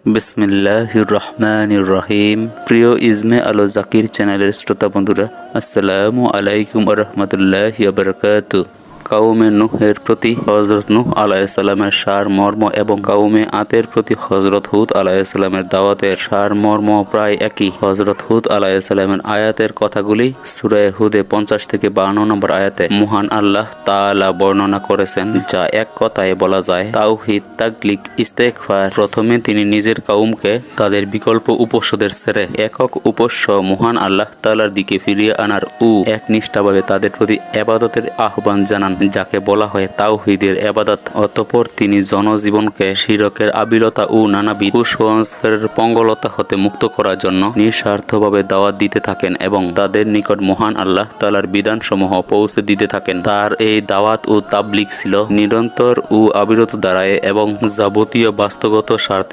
বিসমিল্লাহির রহমানির রহিম। প্রিয় ইজমে আলো জাকির চ্যানেলের শ্রোতা বন্ধুরা, আসসালামু আলাইকুম ওয়া রাহমাতুল্লাহি ওয়া বারাকাতুহু। কাউমে নূহের প্রতি হযরত নূহ আলাইহিস সালামের সারমর্ম এবং কাউমে আতের প্রতি হযরত হুদ আলাইহিস সালামের দাওয়াতের সারমর্ম প্রায় একই। হযরত হুদ আলাইহিস সালামের আয়াতের কথাগুলি সূরা হুদে 50 থেকে 52 নম্বর আয়াতে মহান আল্লাহ তাআলা বর্ণনা করেছেন, যা এক কথায় বলা যায় তাওহীদ, তাকলিক, ইস্তেগফার। প্রথমে তিনি নিজের কাউমকে তাদের বিকল্প উপাস্যদের ছেড়ে একক উপাস্য মহান আল্লাহ তাআলার দিকে ফিরিয়ে আনার ও একনিষ্ঠভাবে তাদের প্রতি ইবাদতের আহ্বান জানান, যাকে বলা হয় তাওহীদের ইবাদত। অতঃপর তিনি জনজীবনকে শিরকের আবিলতা ও নানাবিধ কুসংস্কারের পঙ্গলতা হতে মুক্ত করার জন্য নিঃস্বার্থভাবে দাওয়াত দিতে থাকেন এবং তাদের নিকট মহান আল্লাহ তাআলার বিধানসমূহ পৌঁছে দিতে থাকেন। তার এই দাওয়াত ও তাবলীগ ছিল নিরন্তর ও অবিরত ধারায় এবং যাবতীয় বাস্তবগত স্বার্থে